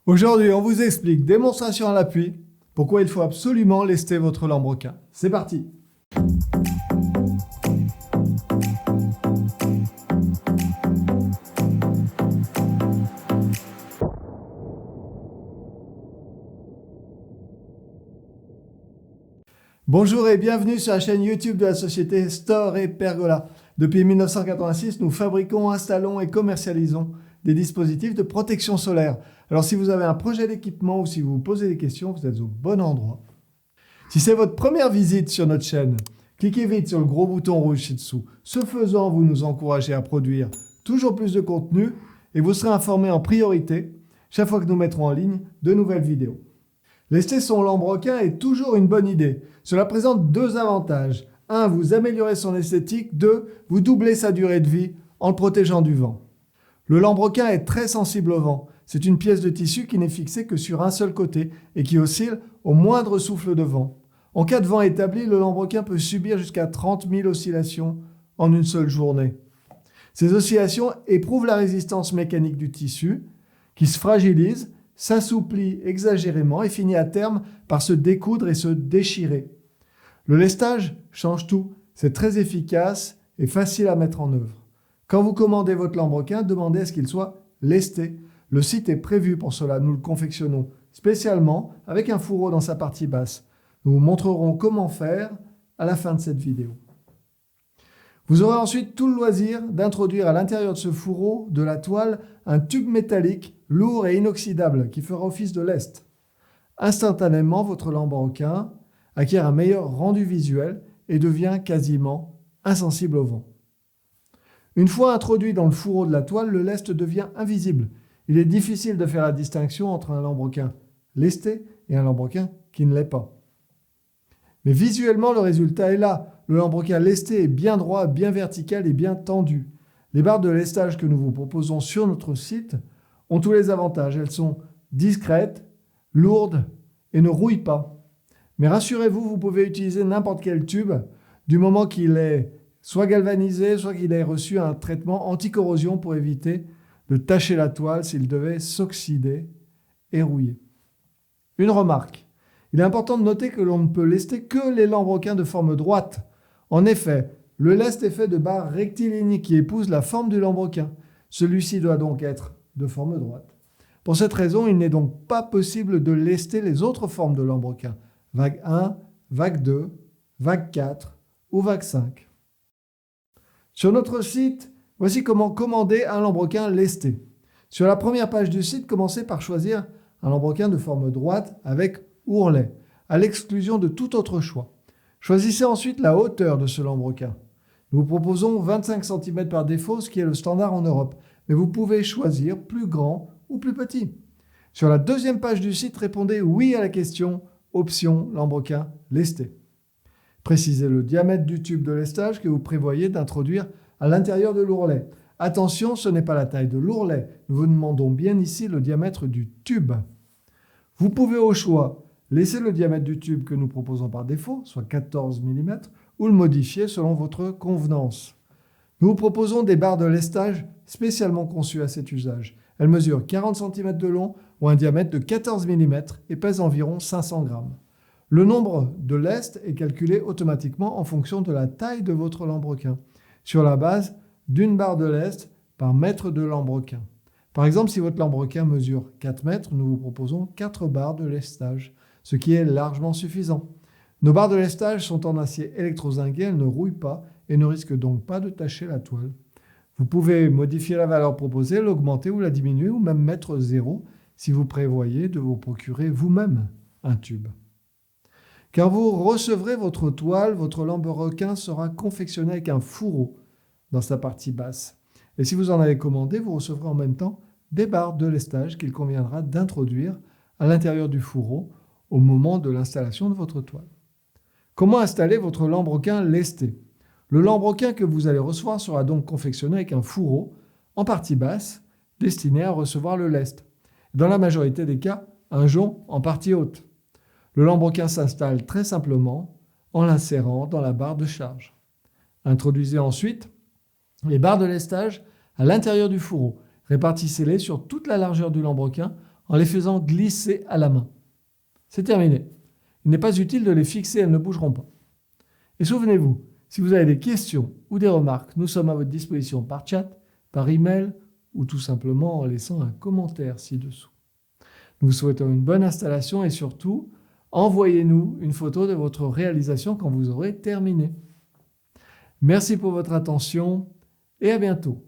Aujourd'hui, on vous explique, démonstration à l'appui, pourquoi il faut absolument lester votre lambrequin. C'est parti! Bonjour et bienvenue sur la chaîne YouTube de la société Store et Pergola. Depuis 1986, nous fabriquons, installons et commercialisons des dispositifs de protection solaire. Alors si vous avez un projet d'équipement ou si vous vous posez des questions, vous êtes au bon endroit. Si c'est votre première visite sur notre chaîne, cliquez vite sur le gros bouton rouge ci-dessous. Ce faisant, vous nous encouragez à produire toujours plus de contenu et vous serez informé en priorité chaque fois que nous mettrons en ligne de nouvelles vidéos. Lester son lambrequin est toujours une bonne idée. Cela présente deux avantages. 1. Vous améliorez son esthétique. 2. Vous doublez sa durée de vie en le protégeant du vent. Le lambrequin est très sensible au vent. C'est une pièce de tissu qui n'est fixée que sur un seul côté et qui oscille au moindre souffle de vent. En cas de vent établi, le lambrequin peut subir jusqu'à 30 000 oscillations en une seule journée. Ces oscillations éprouvent la résistance mécanique du tissu qui se fragilise, s'assouplit exagérément et finit à terme par se découdre et se déchirer. Le lestage change tout. C'est très efficace et facile à mettre en œuvre. Quand vous commandez votre lambrequin, demandez à ce qu'il soit lesté. Le site est prévu pour cela. Nous le confectionnons spécialement avec un fourreau dans sa partie basse. Nous vous montrerons comment faire à la fin de cette vidéo. Vous aurez ensuite tout le loisir d'introduire à l'intérieur de ce fourreau de la toile un tube métallique lourd et inoxydable qui fera office de lest. Instantanément, votre lambrequin acquiert un meilleur rendu visuel et devient quasiment insensible au vent. Une fois introduit dans le fourreau de la toile, le lest devient invisible. Il est difficile de faire la distinction entre un lambrequin lesté et un lambrequin qui ne l'est pas. Mais visuellement, le résultat est là. Le lambrequin lesté est bien droit, bien vertical et bien tendu. Les barres de lestage que nous vous proposons sur notre site ont tous les avantages. Elles sont discrètes, lourdes et ne rouillent pas. Mais rassurez-vous, vous pouvez utiliser n'importe quel tube du moment qu'il est soit galvanisé, soit qu'il ait reçu un traitement anti-corrosion pour éviter de tacher la toile s'il devait s'oxyder et rouiller. Une remarque. Il est important de noter que l'on ne peut lester que les lambrequins de forme droite. En effet, le lest est fait de barres rectilignes qui épousent la forme du lambrequin. Celui-ci doit donc être de forme droite. Pour cette raison, il n'est donc pas possible de lester les autres formes de lambrequin. Vague 1, vague 2, vague 4 ou vague 5. Sur notre site, voici comment commander un lambrequin lesté. Sur la première page du site, commencez par choisir un lambrequin de forme droite avec ourlet, à l'exclusion de tout autre choix. Choisissez ensuite la hauteur de ce lambrequin. Nous vous proposons 25 cm par défaut, ce qui est le standard en Europe, mais vous pouvez choisir plus grand ou plus petit. Sur la deuxième page du site, répondez oui à la question option lambrequin lesté. Précisez le diamètre du tube de lestage que vous prévoyez d'introduire à l'intérieur de l'ourlet. Attention, ce n'est pas la taille de l'ourlet. Nous vous demandons bien ici le diamètre du tube. Vous pouvez au choix laisser le diamètre du tube que nous proposons par défaut, soit 14 mm, ou le modifier selon votre convenance. Nous vous proposons des barres de lestage spécialement conçues à cet usage. Elles mesurent 40 cm de long ou un diamètre de 14 mm et pèsent environ 500 g. Le nombre de lest est calculé automatiquement en fonction de la taille de votre lambrequin, sur la base d'une barre de lest par mètre de lambrequin. Par exemple, si votre lambrequin mesure 4 mètres, nous vous proposons 4 barres de lestage, ce qui est largement suffisant. Nos barres de lestage sont en acier électrozingué, elles ne rouillent pas et ne risquent donc pas de tacher la toile. Vous pouvez modifier la valeur proposée, l'augmenter ou la diminuer ou même mettre 0 si vous prévoyez de vous procurer vous-même un tube. Quand vous recevrez votre toile, votre lambrequin sera confectionné avec un fourreau dans sa partie basse. Et si vous en avez commandé, vous recevrez en même temps des barres de lestage qu'il conviendra d'introduire à l'intérieur du fourreau au moment de l'installation de votre toile. Comment installer votre lambrequin lesté? Le lambrequin que vous allez recevoir sera donc confectionné avec un fourreau en partie basse destiné à recevoir le lest. Dans la majorité des cas, un jonc en partie haute. Le lambrequin s'installe très simplement en l'insérant dans la barre de charge. Introduisez ensuite les barres de lestage à l'intérieur du fourreau. Répartissez-les sur toute la largeur du lambrequin en les faisant glisser à la main. C'est terminé. Il n'est pas utile de les fixer, elles ne bougeront pas. Et souvenez-vous, si vous avez des questions ou des remarques, nous sommes à votre disposition par chat, par email ou tout simplement en laissant un commentaire ci-dessous. Nous vous souhaitons une bonne installation et surtout, envoyez-nous une photo de votre réalisation quand vous aurez terminé. Merci pour votre attention et à bientôt.